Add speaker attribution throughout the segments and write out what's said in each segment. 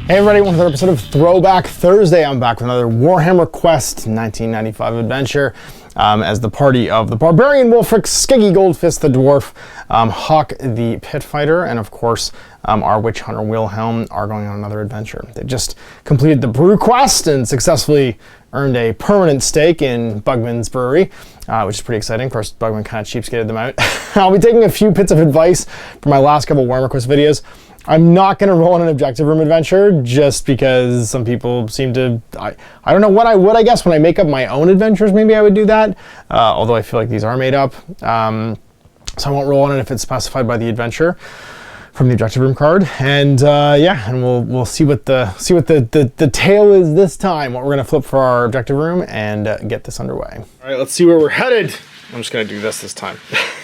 Speaker 1: Hey everybody, welcome to another episode of Throwback Thursday. I'm back with another Warhammer Quest 1995 adventure as the party of the Barbarian Wulfric, Skeggy Goldfist the Dwarf, Hawk the Pit Fighter, and of course our Witch Hunter Wilhelm are going on another adventure. They just completed the Brew Quest and successfully earned a permanent stake in Bugman's Brewery, which is pretty exciting. Of course, Bugman kind of cheapskated them out. I'll be taking a few bits of advice from my last couple Warhammer Quest videos. I'm not going to roll on an objective room adventure just because some people seem to, I don't know what I would, I guess when I make up my own adventures, maybe I would do that. Although I feel like these are made up. So I won't roll on it if it's specified by the adventure from the objective room card. And yeah, and we'll see what the tale is this time, what we're going to flip for our objective room and get this underway. All right, let's see where we're headed. I'm just going to do this time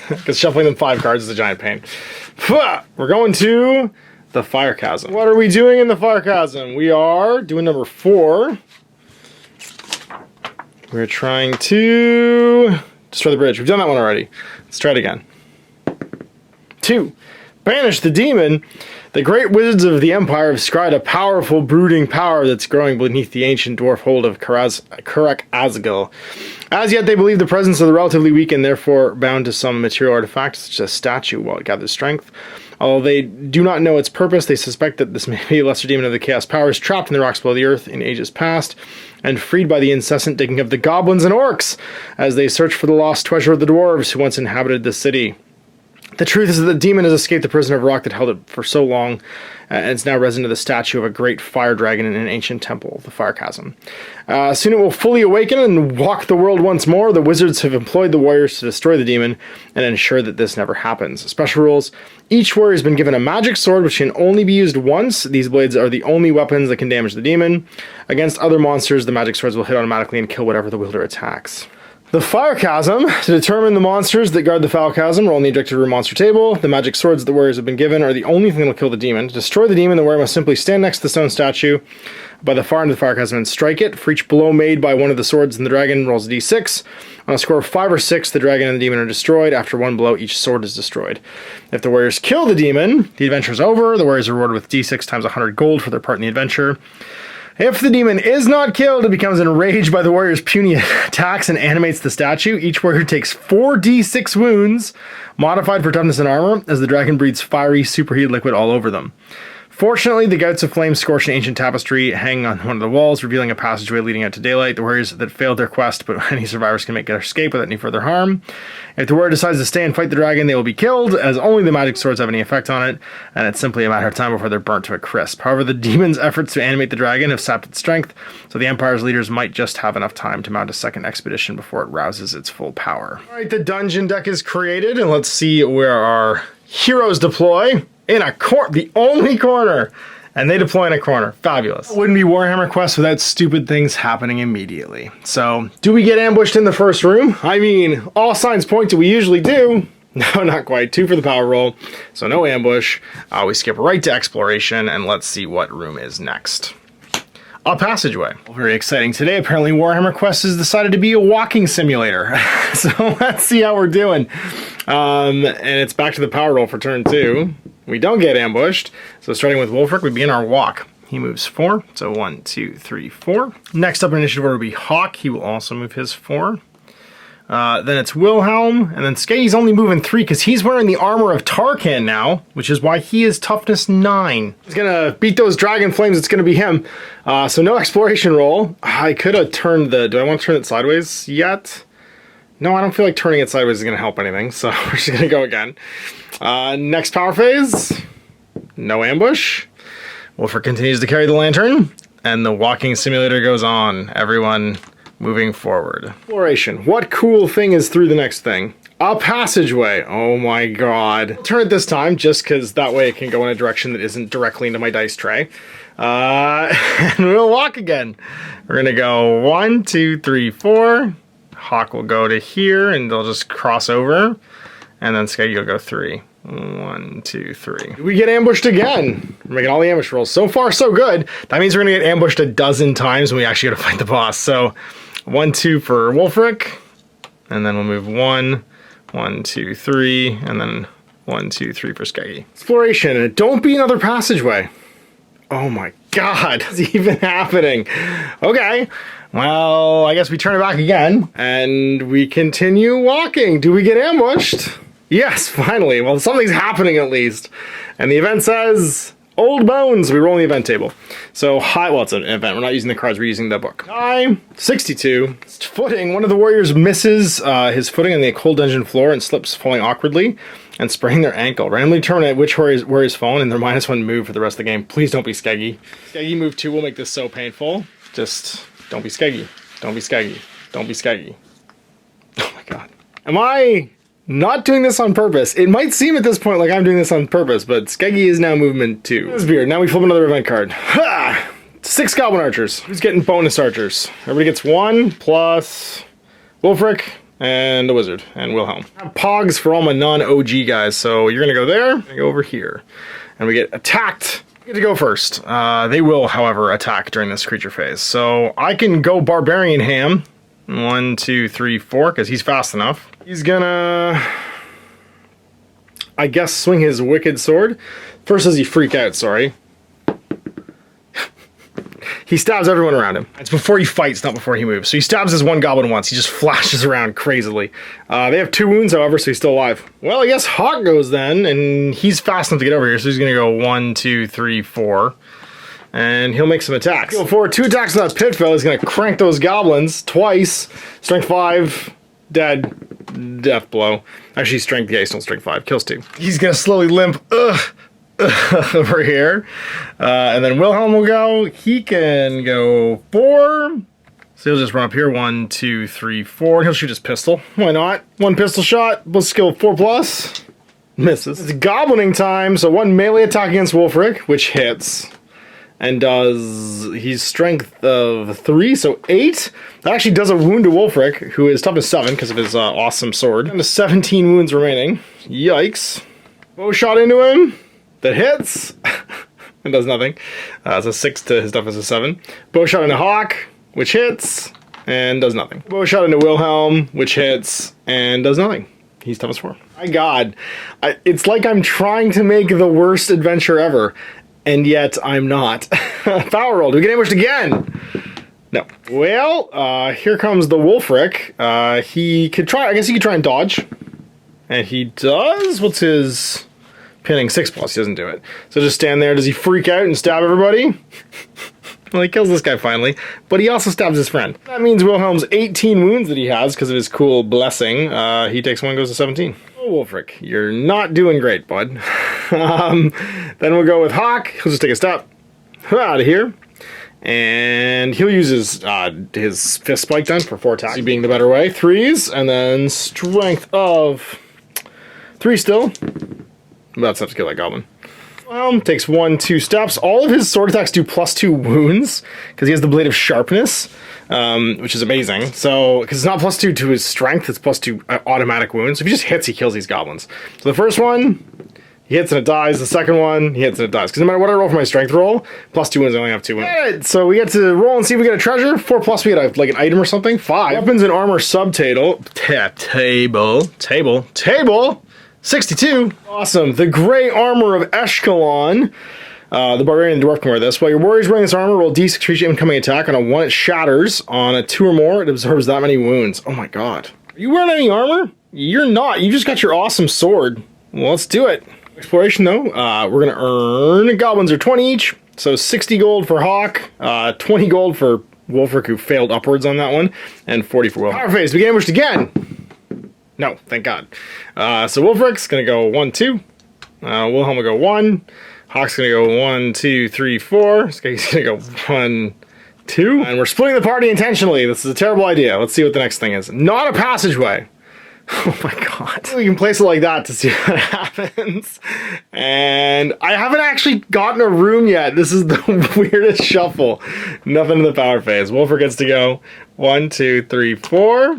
Speaker 1: because shuffling them 5 cards is a giant pain. We're going to the Fire Chasm. What are we doing in the Fire Chasm? We are doing number 4. We're trying to destroy the bridge. We've done that one already. Let's try it again. 2. Banish the demon. The great wizards of the Empire have scryed a powerful brooding power that's growing beneath the ancient dwarf hold of Kurak Azgil. As yet, they believe the presence of the relatively weak and therefore bound to some material artifact, such as a statue, while it gathers strength. Although they do not know its purpose, they suspect that this may be a lesser demon of the Chaos Powers trapped in the rocks below the earth in ages past, and freed by the incessant digging of the goblins and orcs as they search for the lost treasure of the dwarves who once inhabited the city. The truth is that the demon has escaped the prison of rock that held it for so long, and it's now resident of the statue of a great fire dragon in an ancient temple, the Fire Chasm. Soon it will fully awaken and walk the world once more. The wizards have employed the warriors to destroy the demon and ensure that this never happens. Special rules. Each warrior has been given a magic sword which can only be used once. These blades are the only weapons that can damage the demon. Against other monsters, the magic swords will hit automatically and kill whatever the wielder attacks. The Fire Chasm. To determine the monsters that guard the Fire Chasm, roll on the objective room monster table. The magic swords that the warriors have been given are the only thing that will kill the demon. To destroy the demon, the warrior must simply stand next to the stone statue by the far end of the Fire Chasm and strike it. For each blow made by one of the swords and the dragon rolls a d6. On a score of 5 or 6, the dragon and the demon are destroyed. After one blow, each sword is destroyed. If the warriors kill the demon, the adventure is over. The warriors are rewarded with d6 times 100 gold for their part in the adventure. If the demon is not killed, it becomes enraged by the warrior's puny attacks and animates the statue. Each warrior takes 4d6 wounds, modified for toughness and armor, as the dragon breathes fiery, superheated liquid all over them. Fortunately, the gouts of flame scorch an ancient tapestry hang on one of the walls, revealing a passageway leading out to daylight. The warriors that failed their quest, but any survivors can make their escape without any further harm. If the warrior decides to stay and fight the dragon, they will be killed, as only the magic swords have any effect on it, and it's simply a matter of time before they're burnt to a crisp. However, the demon's efforts to animate the dragon have sapped its strength, so the Empire's leaders might just have enough time to mount a second expedition before it rouses its full power. Alright, the dungeon deck is created, and let's see where our heroes deploy. In a corner, the only corner, and they deploy in a corner. Fabulous. It wouldn't be Warhammer Quest without stupid things happening immediately. So, do we get ambushed in the first room? I mean, all signs point to we usually do. No, not quite. 2 for the power roll, so no ambush. We skip right to exploration, and let's see what room is next. A passageway. Very exciting. Today, apparently, Warhammer Quest has decided to be a walking simulator. So, let's see how we're doing. And it's back to the power roll for turn 2. We don't get ambushed, so starting with Wulfric, we begin our walk. He moves 4, so 1, 2, 3, 4. Next up in initiative order will be Hawk. He will also move his 4. Then it's Wilhelm, and then Skeggy's only moving 3 because he's wearing the armor of Tarkan now, which is why he is toughness 9. He's gonna beat those dragon flames. It's gonna be him. So no exploration roll. I could have turned the. Do I want to turn it sideways yet? No, I don't feel like turning it sideways is going to help anything, so we're just going to go again. Next power phase, no ambush. Wulfric continues to carry the lantern, and the walking simulator goes on. Everyone moving forward. Exploration. What cool thing is through the next thing? A passageway. Oh my god. Turn it this time, just because that way it can go in a direction that isn't directly into my dice tray. And we'll walk again. We're going to go 1, 2, 3, 4. Hawk will go to here, and they'll just cross over. And then Skeggy will go 3. 1, 2, 3. We get ambushed again. We're making all the ambush rolls. So far, so good. That means we're going to get ambushed a dozen times when we actually got to fight the boss. So 1, 2 for Wulfric. And then we'll move 1, 1, 2, 3. And then 1, 2, 3 for Skeggy. Exploration. Don't be another passageway. Oh my God, what's even happening? Okay, well, I guess we turn it back again, and we continue walking. Do we get ambushed? Yes, finally. Well, something's happening at least. And the event says, old bones. We roll in the event table. So high, well, it's an event. We're not using the cards, we're using the book. High, 62. Footing, one of the warriors misses his footing on the cold dungeon floor and slips, falling awkwardly and spraining their ankle. Randomly determine which warrior's fallen and their -1 move for the rest of the game. Please don't be Skeggy. Skeggy move 2 will make this so painful. Just don't be Skeggy. Don't be Skeggy. Don't be Skeggy. Oh my God. Am I not doing this on purpose? It might seem at this point like I'm doing this on purpose, but Skeggy is now movement 2. This beard. Now we flip another event card. Ha! 6 goblin archers. Who's getting bonus archers? Everybody gets 1 plus Wulfric and the wizard and Wilhelm. I have pogs for all my non-OG guys, so you're gonna go there, and go over here. And we get attacked. We get to go first. They will, however, attack during this creature phase. So I can go Barbarian Ham. 1, 2, 3, 4, because he's fast enough. He's gonna, I guess, swing his wicked sword. First does he freak out, sorry. He stabs everyone around him. It's before he fights, not before he moves. So he stabs his one goblin once. He just flashes around crazily. They have 2 wounds, however, so he's still alive. Well, I guess Hawk goes then, and he's fast enough to get over here, so he's gonna go 1, 2, 3, 4. And he'll make some attacks. Go forward, 2 attacks on that pit fell. He's gonna crank those goblins twice. Strength 5, dead, death blow. Actually, strength, yeah, he's still strength 5, kills 2. He's gonna slowly limp, over here. And then Wilhelm will go. He can go 4. So he'll just run up here, 1, 2, 3, 4. He'll shoot his pistol. Why not? 1 pistol shot, plus skill 4+. Misses. It's goblining time, so 1 melee attack against Wulfric, which hits. And does, he's strength of 3, so 8. That actually does a wound to Wulfric, who is toughness 7 because of his awesome sword. Down to 17 wounds remaining. Yikes. Bow shot into him. That hits. And does nothing. It's a 6 to his toughness of 7. Bow shot into Hawk, which hits, and does nothing. Bow shot into Wilhelm, which hits, and does nothing. He's toughness 4. My God. It's like I'm trying to make the worst adventure ever. And yet, I'm not. Power roll. Do we get ambushed again? No. Well, here comes the Wulfric. He could try, I guess he could try and dodge. And he does. What's his pinning? 6+. He doesn't do it. So just stand there. Does he freak out and stab everybody? Well, he kills this guy finally. But he also stabs his friend. That means Wilhelm's 18 wounds that he has because of his cool blessing. He takes 1, goes to 17. Oh, Wulfric, you're not doing great, bud. Then we'll go with Hawk. He'll just take a step out of here. And he'll use his fist spike then for 4 attacks. He being the better way. 3s, and then strength of 3 still. That's enough to kill that goblin. Takes 1, 2 steps. All of his sword attacks do +2 wounds, because he has the Blade of Sharpness, which is amazing. So, because it's not +2 to his strength, it's +2 automatic wounds. So if he just hits, he kills these goblins. So the first one, he hits and it dies. The second one, he hits and it dies. Because no matter what I roll for my strength roll, +2 wounds, I only have 2 wounds. Alright, so we get to roll and see if we get a treasure. 4+, we get like an item or something. 5. Weapons and armor subtable. Table. 62. Awesome. The gray armor of Eshkelon. The barbarian and dwarf can wear this. While your warrior's wearing this armor, roll d6 for each incoming attack. On a 1, it shatters. On a 2 or more, it absorbs that many wounds. Oh my God. Are you wearing any armor? You're not. You just got your awesome sword. Well, let's do it. Exploration, though. We're going to earn. Goblins are 20 each. So 60 gold for Hawk. 20 gold for Wulfric, who failed upwards on that one. And 40 for Wilhelm. Power phase. We get ambushed again. No, thank God. So Wulfric's gonna go 1, 2. Wilhelm will go 1. Hawk's gonna go 1, 2, 3, 4. He's gonna go 1, 2. And we're splitting the party intentionally. This is a terrible idea. Let's see what the next thing is. Not a passageway. Oh my God. We can place it like that to see what happens. And I haven't actually gotten a room yet. This is the weirdest shuffle. Nothing in the power phase. Wulfric gets to go 1, 2, 3, 4.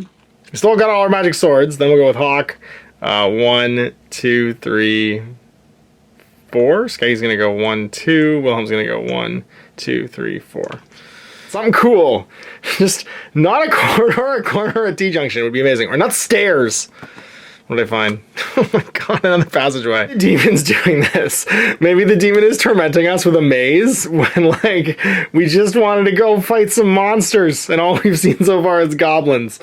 Speaker 1: We still got all our magic swords. Then we'll go with Hawk. 1, 2, 3, 4. Sky's gonna go 1, 2. Wilhelm's gonna go 1, 2, 3, 4. Something cool. Just not a corridor, a T-junction would be amazing. Or not stairs. What did I find? Oh my god, another passageway. The demon's doing this. Maybe the demon is tormenting us with a maze when, like, we just wanted to go fight some monsters and all we've seen so far is goblins.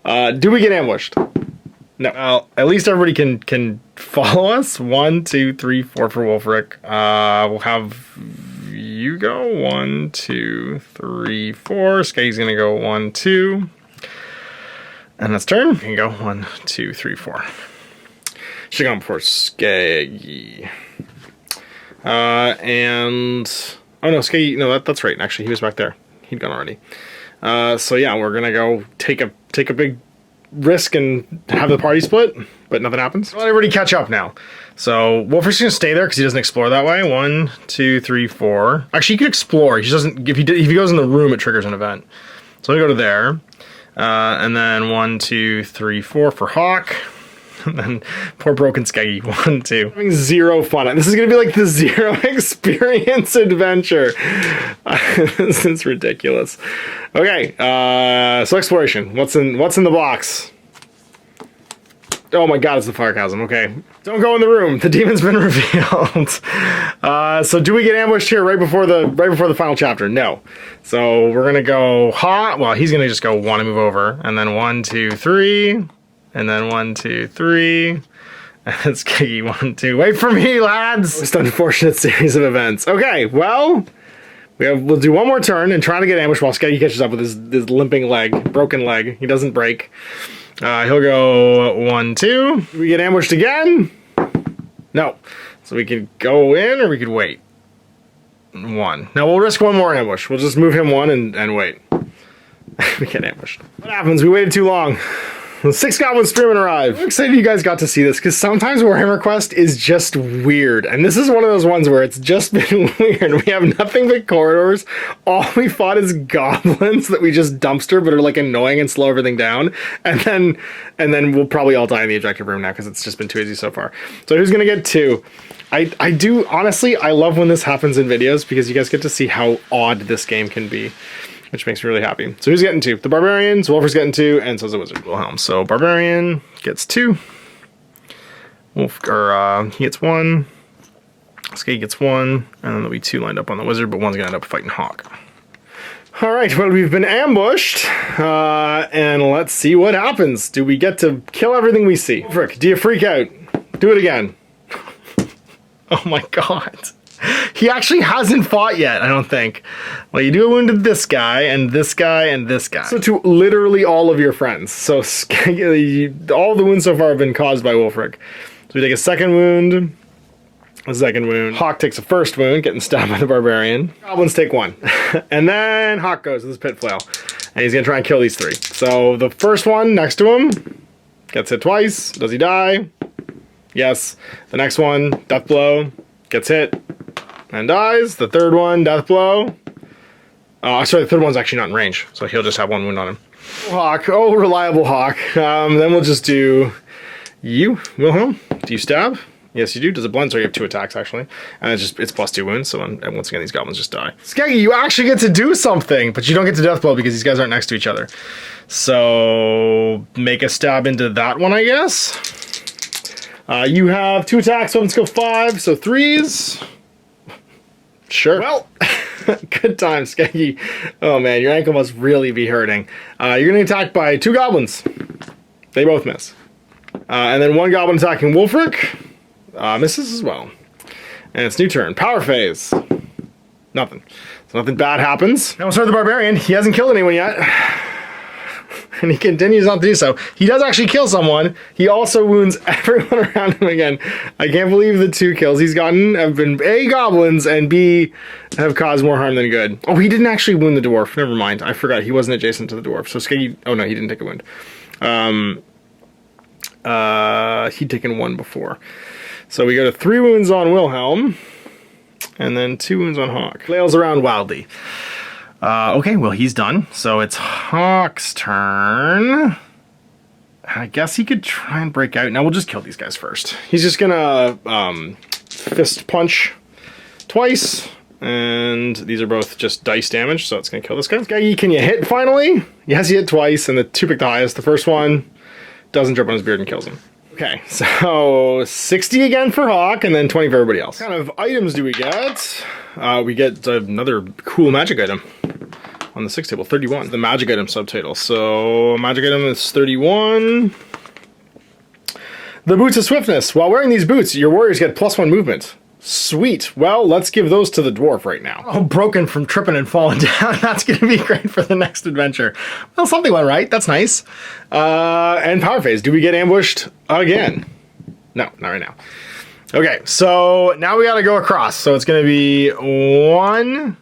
Speaker 1: Do we get ambushed? No. Well, at least everybody can follow us. 1, 2, 3, 4 for Wulfric. We'll have you go. 1, 2, 3, 4. Skaggy's gonna go 1, 2. And that's turn. You can go 1, 2, 3, 4. Should have gone before Skaggy. And oh no, Skaggy. No, that's right. Actually, he was back there. He'd gone already. So yeah, we're gonna go take a big risk and have the party split, but nothing happens. Let everybody catch up now. So Wulfric's gonna stay there because he doesn't explore that way. 1, 2, 3, 4. Actually, he could explore. He just doesn't. If he goes in the room, it triggers an event. So I'm gonna go to there. And then 1, 2, 3, 4 for Hawk. And then poor broken Skaggy. 1, 2. Having zero fun. This is gonna be like the zero experience adventure. This is ridiculous. Okay, so exploration. What's in the box? Oh my god, it's the fire chasm. Okay. Don't go in the room. The demon's been revealed. So do we get ambushed here right before the final chapter? No. So we're gonna go hot. Well, he's gonna just go want to move over, and then 1, 2, 3, and then 1, 2, 3, and it's Skaggy 1, 2. Wait for me, lads. Most unfortunate series of events. Okay, well, we'll do one more turn and try to get ambushed while Skaggy catches up with his limping leg, broken leg. He doesn't break. He'll go 1, 2. We get ambushed again? No. So we could go in or we could wait. 1. Now we'll risk one more ambush. We'll just move him 1 and wait. We get ambushed. What happens? We waited too long. The 6 goblins streaming arrive. I'm excited you guys got to see this because sometimes Warhammer Quest is just weird. And this is one of those ones where it's just been weird. We have nothing but corridors. All we fought is goblins that we just dumpster but are like annoying and slow everything down. And then we'll probably all die in the objective room now because it's just been too easy so far. So who's gonna get 2? I do, honestly, I love when this happens in videos because you guys get to see how odd this game can be, which makes me really happy. So who's getting 2? The Barbarians, Wulfric's getting 2, and so's the Wizard, Wilhelm. So Barbarian gets 2. He gets 1. Skaggy gets 1, and then there'll be 2 lined up on the Wizard, but one's gonna end up fighting Hawk. All right, well, we've been ambushed, and let's see what happens. Do we get to kill everything we see? Frick, do you freak out? Do it again. Oh my god. He actually hasn't fought yet, I don't think. Well, you do a wound to this guy, and this guy, and this guy. So to literally all of your friends. So all the wounds so far have been caused by Wulfric. So we take a second wound, a second wound. Hawk takes a first wound, getting stabbed by the Barbarian. Goblins take 1. And then Hawk goes with his pit flail. And he's gonna try and kill these 3. So the first one next to him gets hit twice. Does he die? Yes. The next one, death blow, gets hit and dies. The third one, death blow. Sorry, the third one's actually not in range, so he'll just have 1 wound on him. Hawk, oh, reliable Hawk. Then we'll just do you, Wilhelm. Do you stab? Yes, you do. Does it blend? So you have 2 attacks, actually. And it's plus 2 wounds, so once again, these goblins just die. Skaggy, you actually get to do something, but you don't get to death blow because these guys aren't next to each other. So make a stab into that one, I guess. You have 2 attacks, weapon skill 5, so 3s. Sure. Well, good time, Skaggy. Oh man, your ankle must really be hurting. You're gonna get attacked by 2 goblins. They both miss. And then 1 goblin attacking Wulfric. Misses as well. And it's new turn. Power phase. Nothing. So nothing bad happens. Now we'll start the Barbarian. He hasn't killed anyone yet. And he continues on to do so. He does actually kill someone. He also wounds everyone around him again. I can't believe the 2 kills he's gotten have been A, goblins, and B, have caused more harm than good. Oh, he didn't actually wound the dwarf. Never mind. I forgot. He wasn't adjacent to the dwarf. So Skaggy... Oh, no, he didn't take a wound. He'd taken 1 before. So we go to 3 wounds on Wilhelm. And then 2 wounds on Hawk. Flails around wildly. Okay, well, he's done. So it's Hawk's turn. I guess he could try and break out. Now we'll just kill these guys first. He's just gonna fist punch twice. And these are both just dice damage, so it's gonna kill this guy. Skaggy, can you hit finally? Yes, he hit twice, and the 2 picked the highest. The first one doesn't drip on his beard and kills him. Okay, so 60 again for Hawk, and then 20 for everybody else. What kind of items do we get? We get another cool magic item on the 6 table, 31. The magic item subtitle. So magic item is 31. The Boots of Swiftness. While wearing these boots, your warriors get +1 movement. Sweet. Well, let's give those to the dwarf right now. Oh, broken from tripping and falling down. That's going to be great for the next adventure. Well, something went right. That's nice. And power phase. Do we get ambushed again? No, not right now. Okay, so now we got to go across. So it's going to be 1,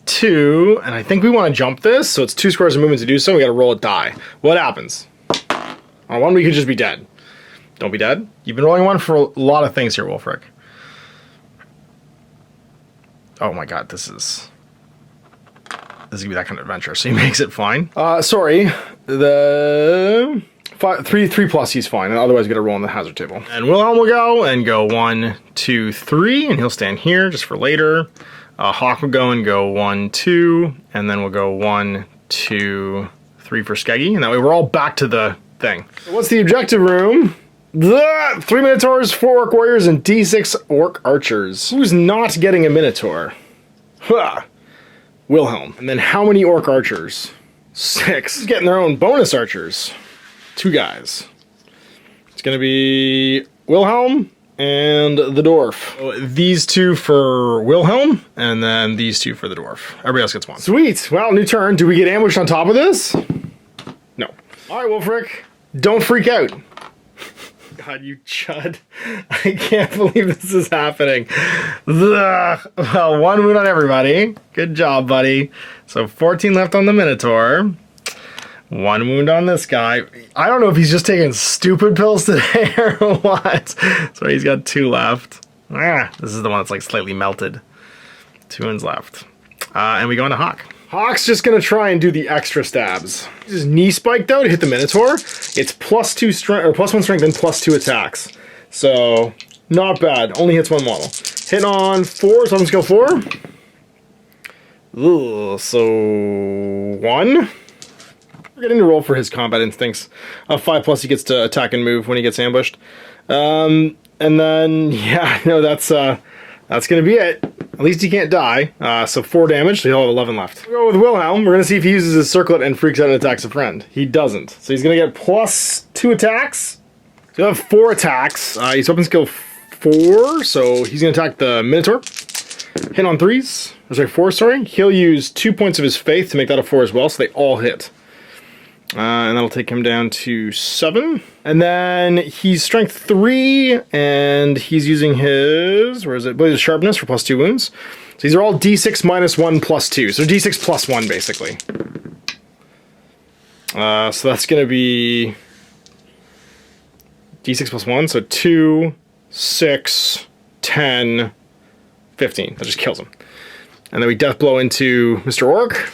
Speaker 1: 2, and I think we want to jump this. So it's 2 squares of movement to do so. We got to roll a die. What happens? On 1, we could just be dead. Don't be dead. You've been rolling 1 for a lot of things here, Wolfric. Oh my god, this is gonna be that kind of adventure. So he makes it fine. Sorry, the 3+, he's fine. Otherwise, we gotta roll on the hazard table. And Wilhelm will go and go 1, 2, 3, and he'll stand here just for later. Hawk will go and go 1, 2, and then we'll go 1, 2, 3 for Skeggy, and that way we're all back to the thing. So what's the objective room? 3 Minotaurs, 4 Orc Warriors, and D6 Orc Archers. Who's not getting a Minotaur? Huh. Wilhelm. And then how many Orc Archers? 6. Who's getting their own bonus archers? 2 guys. It's gonna be Wilhelm and the dwarf. So these 2 for Wilhelm, and then these 2 for the dwarf. Everybody else gets 1. Sweet. Well, new turn. Do we get ambushed on top of this? No. All right, Wolfric. Don't freak out. God, you chud. I can't believe this is happening. Ugh. Well, 1 wound on everybody. Good job, buddy. So 14 left on the Minotaur. 1 wound on this guy. I don't know if he's just taking stupid pills today or what. So he's got 2 left. This is the one that's like slightly melted. 2 wounds left. And we go into Hawk. Hawk's just gonna try and do the extra stabs. His knee spiked out to hit the Minotaur. It's +2 strength or +1 strength and +2 attacks. So not bad. Only hits 1 model. Hit on 4, so I'm just go 4. Ugh, so 1. We're getting to roll for his combat instincts. 5+, he gets to attack and move when he gets ambushed. And then yeah, no, that's gonna be it. At least he can't die. So 4 damage, so he'll have 11 left. We'll go with Wilhelm. We're going to see if he uses his circlet and freaks out and attacks a friend. He doesn't. So he's going to get +2 attacks. So he'll have 4 attacks. He's weapon skill 4, so he's going to attack the Minotaur. Hit on 3s. Or sorry, 4, sorry. He'll use 2 points of his faith to make that a 4 as well, so they all hit. And that'll take him down to 7. And then he's strength 3, and he's using his, where is it? Blade of Sharpness for +2 wounds. So these are all D6 -1 +2. So D6 +1, basically. So that's going to be D6 +1, so 2, 6, 10, 15. That just kills him. And then we death blow into Mr. Orc.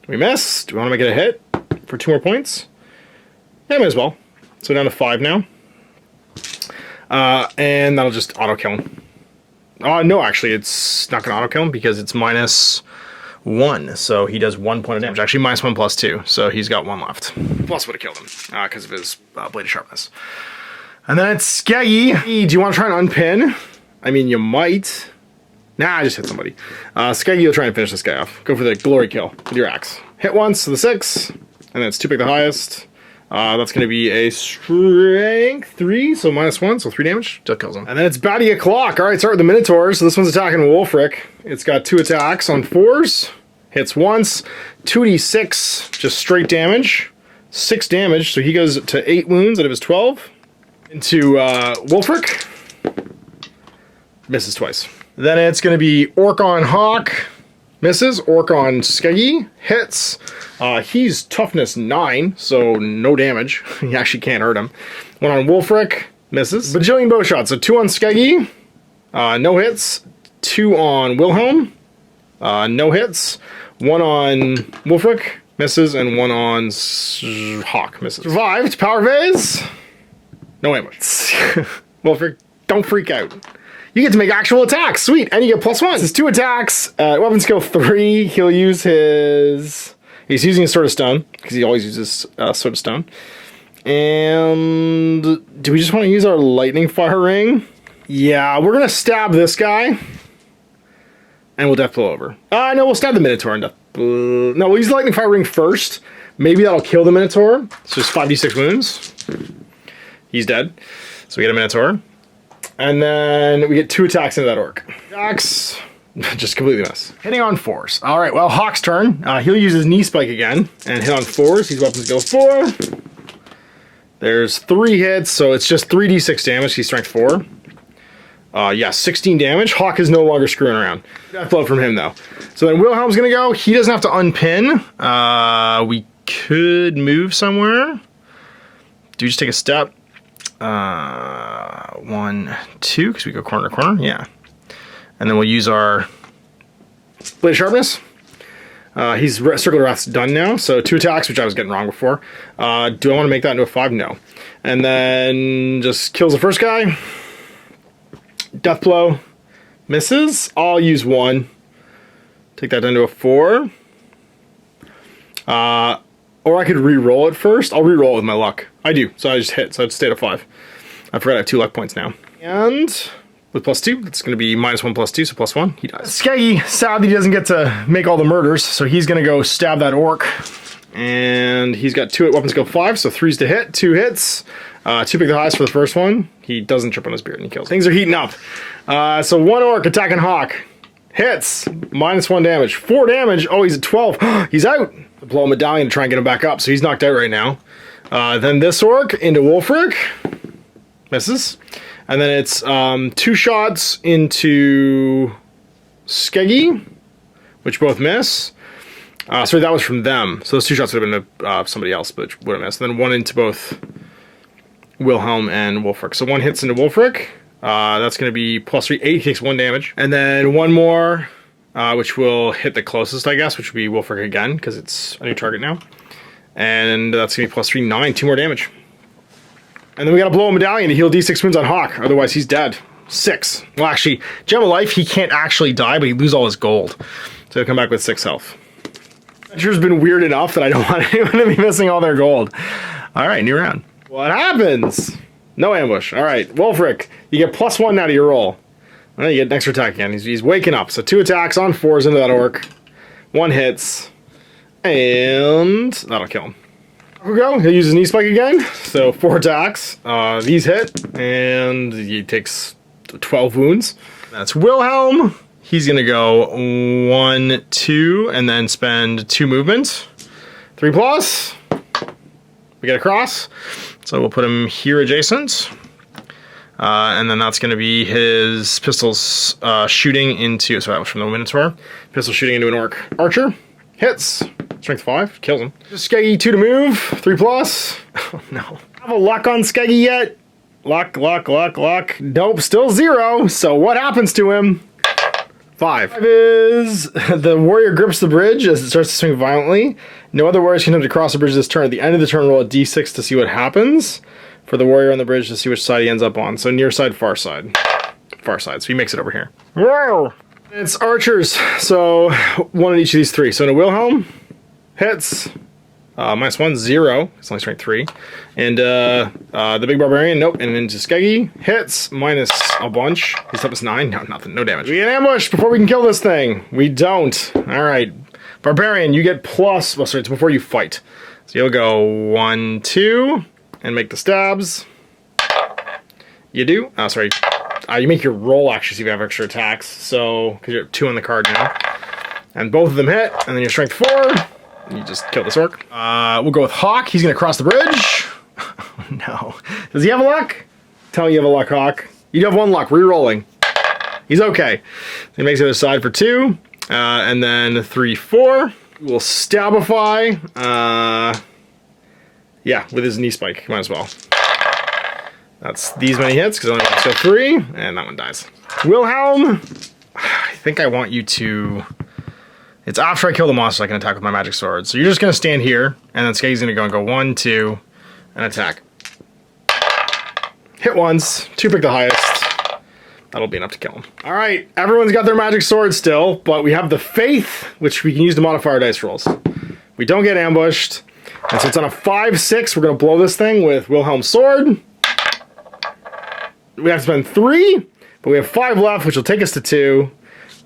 Speaker 1: We miss. Do we want to make it a hit for 2 more points? Yeah, might as well. So down to 5 now. And that'll just auto-kill him. No, actually, it's not going to auto-kill him because it's -1. So he does 1 point of damage. Actually, -1 +2. So he's got 1 left. Plus would have killed him because of his Blade of Sharpness. And then it's Skeggy. Do you want to try and unpin? I mean, you might. Nah, I just hit somebody. Skeggy will try and finish this guy off. Go for the glory kill with your axe. Hit once, so the 6. And then it's 2 pick the highest. That's going to be a strength 3, so -1, so 3 damage. Still kills him. And then it's Batty O'Clock. Alright, start with the Minotaur. So this one's attacking Wolfric. It's got 2 attacks on 4s. Hits once. 2d6, just straight damage. 6 damage, so he goes to 8 wounds out of his 12. Into Wolfric. Misses twice. Then it's going to be Orc on Hawk. Misses. Orc on Skeggy. Hits. He's toughness 9, so no damage. He actually can't hurt him. 1 on Wolfric. Misses. Bajillion bow shots. So 2 on Skeggy. No hits. 2 on Wilhelm. No hits. 1 on Wolfric. Misses. And 1 on Hawk. Misses. Survived. Power phase. No ambush. Wolfric, don't freak out. You get to make actual attacks. Sweet. And you get +1. This is 2 attacks. Weapon skill 3. He'll use his... He's using his Sword of Stone, because he always uses Sword of Stone. And do we just want to use our lightning fire ring? Yeah, we're going to stab this guy. And we'll death blow over. No, we'll stab the Minotaur and death blow. No, we'll use the lightning fire ring first. Maybe that'll kill the Minotaur. So just 5d6 wounds. He's dead. So we get a Minotaur. And then we get 2 attacks into that orc. Attacks. Just completely miss. Hitting on 4s. All right, well, Hawk's turn. He'll use his knee spike again and hit on 4s. These weapons go 4. There's 3 hits, so it's just 3d6 damage. He's strength 4. Yeah, 16 damage. Hawk is no longer screwing around. Death blow from him, though. So then Wilhelm's going to go. He doesn't have to unpin. We could move somewhere. Do we just take a step? 1, 2, because we go corner to corner. Yeah. And then we'll use our Blade of Sharpness. He's Circle of Wrath's done now, so 2 attacks, which I was getting wrong before. Do I want to make that into a 5? No. And then just kills the first guy. Death blow. Misses. I'll use 1. Take that down to a 4. Or I could re-roll it first. I'll re-roll it with my luck. I do, so I just hit, so I'd stay at a 5. I forgot I have 2 luck points now. And with +2, that's going to be -1 +2, so +1. He dies. Skeggy, sadly, doesn't get to make all the murders, so he's going to go stab that orc. And he's got 2 weapon skill 5, so 3's to hit, 2 hits. 2 pick the highest for the first one. He doesn't trip on his beard and he kills. Things are heating up. So 1 orc attacking Hawk. Hits. -1 damage. 4 damage. Oh, he's at 12. He's out. Blow a medallion to try and get him back up, so he's knocked out right now. Then this orc into Wulfric. Misses. And then it's 2 shots into Skeggy, which both miss. Sorry, that was from them. So those 2 shots would have been to somebody else, but would have missed. And then 1 into both Wilhelm and Wulfric. So 1 hits into Wulfric. That's going to be +3, 8. He takes 1 damage. And then 1 more, which will hit the closest, I guess, which would be Wulfric again, because it's a new target now. And that's going to be +3, 9. 2 more damage. And then we got to blow a medallion to heal D6 wounds on Hawk. Otherwise, he's dead. 6. Well, actually, Gem of Life, he can't actually die, but he loses all his gold. So he'll come back with 6 health. Adventure's been weird enough that I don't want anyone to be missing all their gold. All right, new round. What happens? No ambush. All right, Wulfric, you get +1 now to your roll. Well, you get an extra attack again. He's waking up. So 2 attacks on 4s into that orc. 1 hits. And that'll kill him. Here we go. He'll use his knee spike again. So 4 attacks. These hit. And he takes 12 wounds. That's Wilhelm. He's going to go 1, 2, and then spend 2 movement. 3+. We get a cross. So we'll put him here adjacent. And then that's going to be his pistols shooting into... So that was from the Minotaur. Pistol shooting into an orc archer. Hits. Strength 5. Kills him. Skeggy 2 to move. 3+. Oh, no. Have a luck on Skeggy yet? Luck. Nope. Still 0. So what happens to him? 5 is the warrior grips the bridge as it starts to swing violently. No other warriors can attempt to cross the bridge this turn. At the end of the turn, roll a d6 to see what happens. For the warrior on the bridge to see which side he ends up on. So near side, far side. Far side. So he makes it over here. Whoa! It's archers. So 1 in each of these 3. So into Wilhelm. Hits. -1, 0. It's only strength 3. And the big barbarian, nope. And into Skeggy, hits, minus a bunch. He's +9. No, nothing. No damage. We get ambushed before we can kill this thing. We don't. All right. Barbarian, you get plus. Well, sorry, it's before you fight. So you'll go 1, 2, and make the stabs. You do. Oh, sorry. You make your roll actually, so you have extra attacks. So, because you're 2 on the card now. And both of them hit, and then your strength 4. You just kill this orc. We'll go with Hawk. He's going to cross the bridge. Oh, no. Does he have a luck? Tell me you have a luck, Hawk. You do have 1 luck. Re-rolling. He's okay. So he makes the other side for 2. And then 3, 4. We'll Stabify. Yeah, with his knee spike. Might as well. That's these many hits, because only one, so 3. And that one dies. Wilhelm. I think I want you to... It's after I kill the monster I can attack with my magic sword. So you're just going to stand here, and then Skeggy's going to go 1, 2, and attack. Hit once, 2 pick the highest. That'll be enough to kill him. All right, everyone's got their magic sword still, but we have the Faith, which we can use to modify our dice rolls. We don't get ambushed. And so it's on a 5-6. We're going to blow this thing with Wilhelm's sword. We have to spend 3, but we have 5 left, which will take us to 2.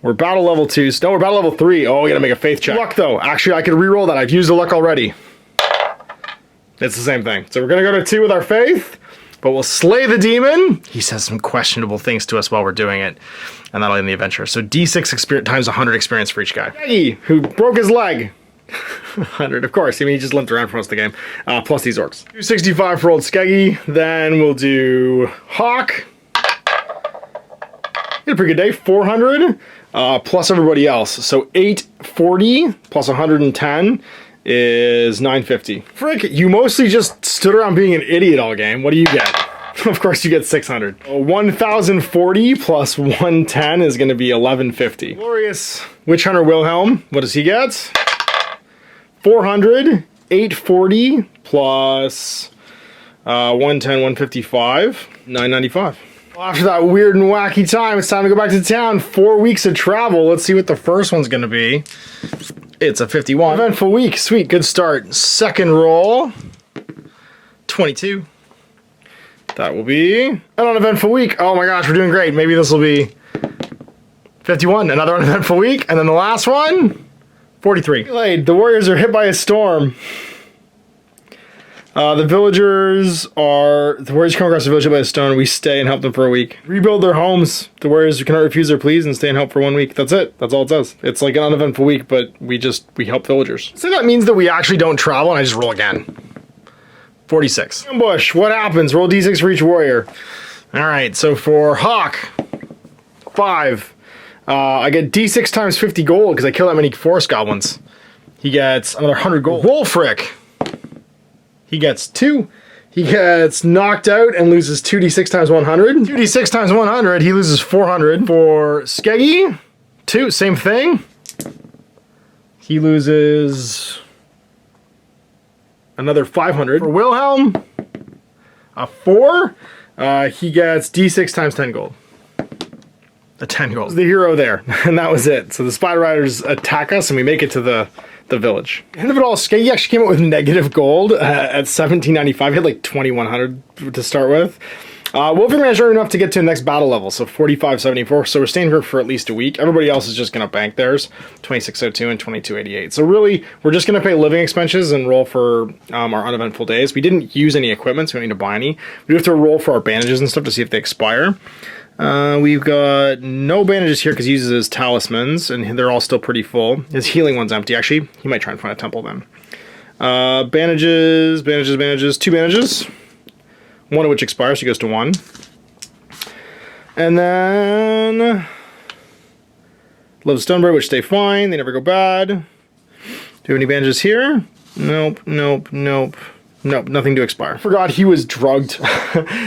Speaker 1: We're battle level 2. No, we're battle level 3. Oh, we got to make a faith check. Luck, though. Actually, I could re-roll that. I've used the luck already. It's the same thing. So we're going to go to 2 with our faith, but we'll slay the demon. He says some questionable things to us while we're doing it, and that'll end the adventure. So D6 experience times 100 experience for each guy. Peggy, who broke his leg. 100, of course. I mean, he just limped around for most of the game. Plus these orcs. 265 for old Skeggy. Then we'll do Hawk. He had a pretty good day. 400 plus everybody else. So 840 plus 110 is 950. Frick, you mostly just stood around being an idiot all game. What do you get? Of course you get 600. 1040 plus 110 is going to be 1150. Glorious Witch Hunter Wilhelm. What does he get? 400, 840 plus 110, 155, 995. Well, after that weird and wacky time, it's time to go back to town. 4 weeks of travel. Let's see what the first one's going to be. It's a 51. Eventful week. Sweet. Good start. Second roll. 22. That will be an uneventful week. Oh my gosh, we're doing great. Maybe this will be 51. Another uneventful week. And then the last one. 43. The Warriors are hit by a storm. The Warriors come across the village hit by a storm. We stay and help them for a week. Rebuild their homes. The Warriors cannot refuse their pleas and stay and help for 1 week. That's it. That's all it says. It's like an uneventful week, but we help villagers. So that means that we actually don't travel and I just roll again. 46. Ambush. What happens? Roll D6 for each warrior. All right. So for Hawk, 5. I get D6 times 50 gold because I kill that many forest goblins. He gets another 100 gold. Wolfric. He gets 2. He gets knocked out and loses 2d6 times 100. 2d6 times 100, he loses 400. For Skeggy, 2, same thing. He loses another 500. For Wilhelm, a 4. He gets d6 times 10 gold. A 10 gold. The hero there, and that was it. So the Spider Riders attack us, and we make it to the village. End of it all, Skeggy actually came out with negative gold at 1795. He had like 2100 to start with. Wolfric managed enough to get to the next battle level, so 4574. So we're staying here for at least a week. Everybody else is just going to bank theirs, 2602 and 2288. So really, we're just going to pay living expenses and roll for our uneventful days. We didn't use any equipment, so we don't need to buy any. We do have to roll for our bandages and stuff to see if they expire. We've got no bandages here because he uses his talismans, and they're all still pretty full. His healing one's empty, actually. He might try and find a temple then. Bandages, 2 bandages. 1 of which expires, so he goes to 1. And then Love Stonebird, which stay fine. They never go bad. Do we have any bandages here? Nope. Nothing to expire. Forgot he was drugged.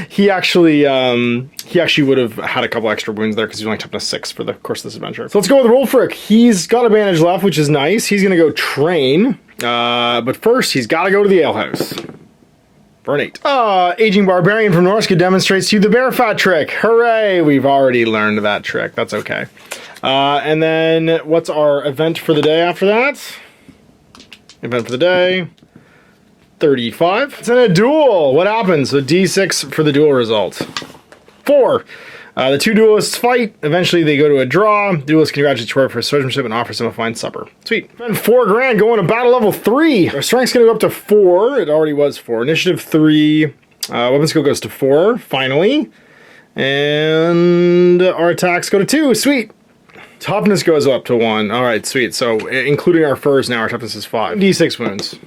Speaker 1: he actually would have had a couple extra wounds there because he's only toughness 6 for the course of this adventure. So let's go with Wolfric. He's got a bandage left, which is nice. He's gonna go train. But first he's gotta go to the alehouse. For an 8. Aging Barbarian from Norska demonstrates to you the bear fat trick. Hooray! We've already learned that trick. That's okay. And then what's our event for the day after that? Event for the day. 35. It's in a duel. What happens? So D6 for the duel result. 4. The 2 duelists fight. Eventually they go to a draw. Duelists congratulate Troy for his swordsmanship and offers him a fine supper. Sweet. Spend 4 grand going to battle level 3. Our strength's going to go up to 4. It already was 4. Initiative 3. Weapon skill goes to 4. Finally. And our attacks go to 2. Sweet. Toughness goes up to 1. Alright, sweet. So including our furs now, our toughness is 5. D6 wounds.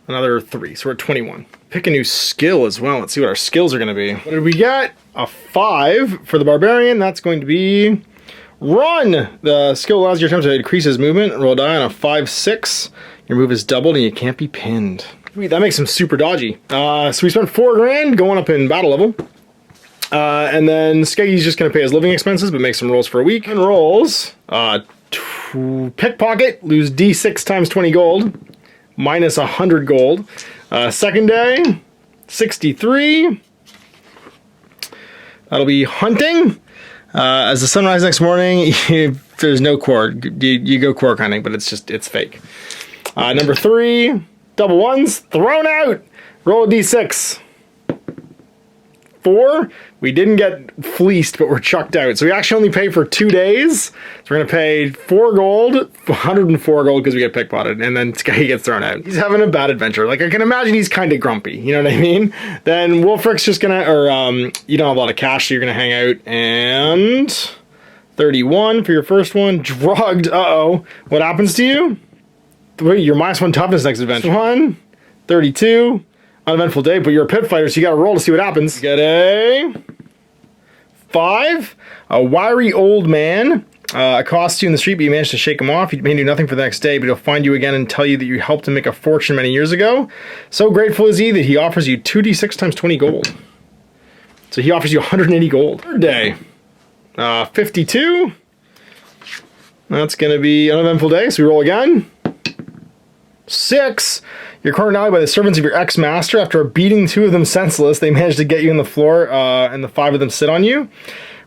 Speaker 1: Another 3, so we're at 21. Pick a new skill as well. Let's see what our skills are going to be. What did we get? A 5 for the Barbarian. That's going to be Run! The skill allows your attempt to increase his movement. Roll a die on a 5-6. Your move is doubled and you can't be pinned. Sweet, that makes him super dodgy. So we spent 4 grand going up in battle level. And then Skeggy's just going to pay his living expenses, but make some rolls for a week. And rolls. Pickpocket, lose D6 times 20 gold. Minus 100 gold. Second day, 63. That'll be hunting. As the sun rises next morning, there's no quark. You go quark hunting, but it's fake. Number 3, Double ones, thrown out. Roll a d6. 4. We didn't get fleeced, but we're chucked out. So we actually only pay for 2 days. So we're gonna pay 4 gold, 104 gold because we get pickpotted, and then he gets thrown out. He's having a bad adventure. Like, I can imagine he's kind of grumpy, you know what I mean? Then Wulfric's just gonna, you don't have a lot of cash, so you're gonna hang out, and 31 for your first one. Drugged, uh-oh. What happens to you? Wait, you're -1 toughness next adventure. 1, 32. Uneventful day, but you're a pit fighter, so you gotta roll to see what happens. Get a 5. A wiry old man accosts you in the street, but you manage to shake him off. He may do nothing for the next day, but he'll find you again and tell you that you helped him make a fortune many years ago. So grateful is he that he offers you 2d6 times 20 gold. So he offers you 180 gold. Third day. 52. That's gonna be uneventful day, so we roll again. 6. You're cornered now by the servants of your ex-master. After beating 2 of them senseless, they managed to get you on the floor, and the 5 of them sit on you.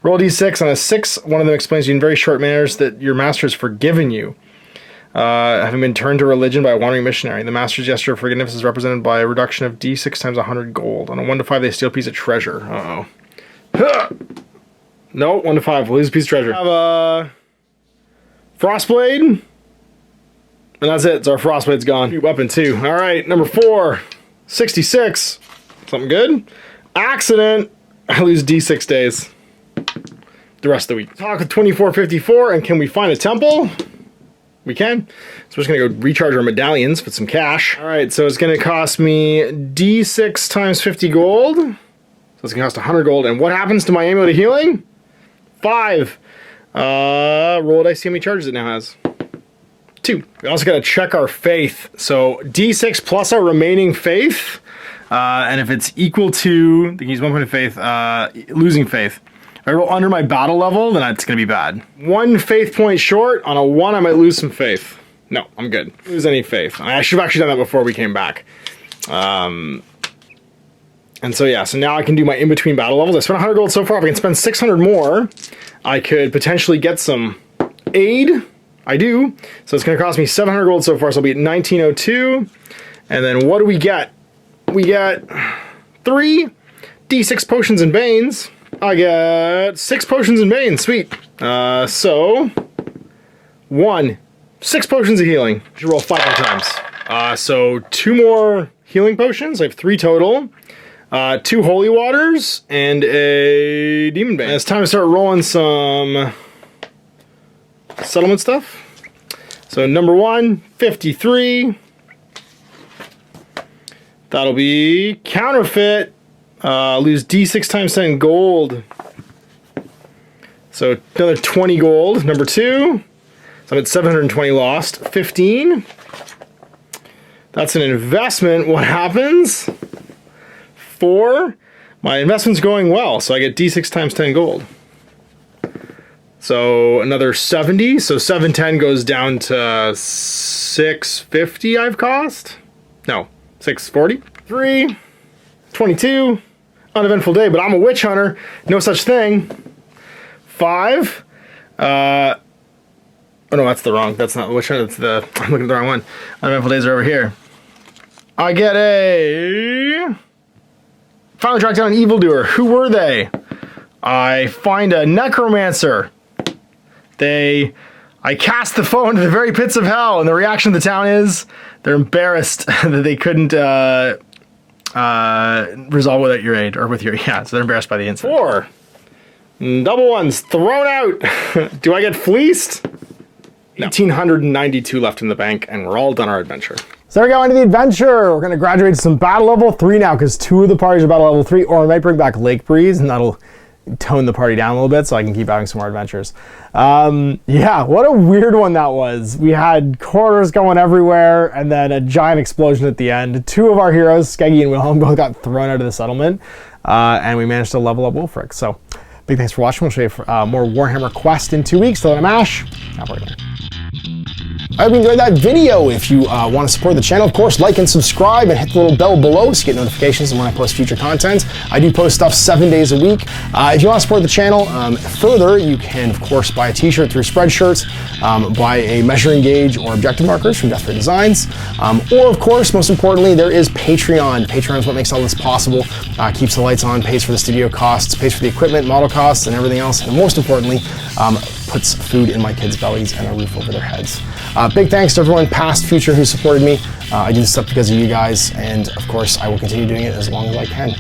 Speaker 1: Roll a d6. On a 6, one of them explains to you in very short manners that your master has forgiven you, having been turned to religion by a wandering missionary. The master's gesture of forgiveness is represented by a reduction of d6 times 100 gold. On a 1 to 5, they steal a piece of treasure. Uh-oh. No, 1 to 5. We'll lose a piece of treasure. Have a Frostblade. And that's it. So our Frostblade's gone. New weapon too. All right, number 4. 66. Something good. Accident. I lose d6 days. The rest of the week. Talk with 2454, and can we find a temple? We can. So we're just gonna go recharge our medallions with some cash. All right, so it's gonna cost me d6 times 50 gold. So it's gonna cost 100 gold. And what happens to my amulet of healing? 5. Roll dice, see how many charges it now has. 2. We also got to check our faith. So d6 plus our remaining faith, and if it's equal to, they can use 1 point of faith, losing faith. If I roll under my battle level, then it's going to be bad. 1 faith point short. On a 1, I might lose some faith. No, I'm good. Lose any faith. I should have actually done that before we came back. And so yeah, so now I can do my in-between battle levels. I spent 100 gold so far. If I can spend 600 more, I could potentially get some aid. I do. So it's going to cost me 700 gold so far, so I'll be at 1902. And then what do we get? We get 3 d6 potions and banes. I get 6 potions and banes. Sweet. So 1. 6 potions of healing. I should roll 5 more times. So 2 more healing potions. I have 3 total. 2 holy waters and a demon bane. And it's time to start rolling some settlement stuff. So number 1, 53. That'll be counterfeit. Lose d6 times 10 gold. So another 20 gold. Number 2. So I'm at 720 lost. 15. That's an investment. What happens? 4. My investment's going well, so I get d6 times 10 gold. So another 70, so 710 goes down to 650 I've cost? No, 640. 3, 22, uneventful day, but I'm a witch hunter, no such thing. 5, oh no, that's not the witch hunter, I'm looking at the wrong one. Uneventful days are over here. I get a, finally tracked down an evildoer. Who were they? I find a necromancer. I cast the foe into the very pits of hell, and the reaction of the town is they're embarrassed that they couldn't resolve without your aid, or with your, yeah, so they're embarrassed by the incident. 4. Double ones, thrown out. Do I get fleeced? No. 1,892 left in the bank, and we're all done our adventure. So we're going to the adventure. We're going to graduate to some battle level 3 now, because 2 of the parties are battle level 3, or I might bring back Lake Breeze, and that'll tone the party down a little bit so I can keep having some more adventures. Yeah, what a weird one that was. We had corridors going everywhere and then a giant explosion at the end. 2 of our heroes, Skeggy and Wilhelm, both got thrown out of the settlement, and we managed to level up Wulfric. So big thanks for watching. We'll show you more Warhammer Quest in 2 weeks. Still in a mash. Now we're
Speaker 2: I hope you enjoyed that video. If you want to support the channel, of course, like and subscribe and hit the little bell below so you get notifications when I post future content. I do post stuff 7 days a week. If you want to support the channel further, you can, of course, buy a t-shirt through Spreadshirt, buy a measuring gauge or objective markers from Death Ray Designs, or, of course, most importantly, there is Patreon. Patreon is what makes all this possible, keeps the lights on, pays for the studio costs, pays for the equipment, model costs, and everything else, and most importantly, puts food in my kids' bellies and a roof over their heads. Big thanks to everyone, past, future, who supported me. I do this stuff because of you guys, and of course, I will continue doing it as long as I can.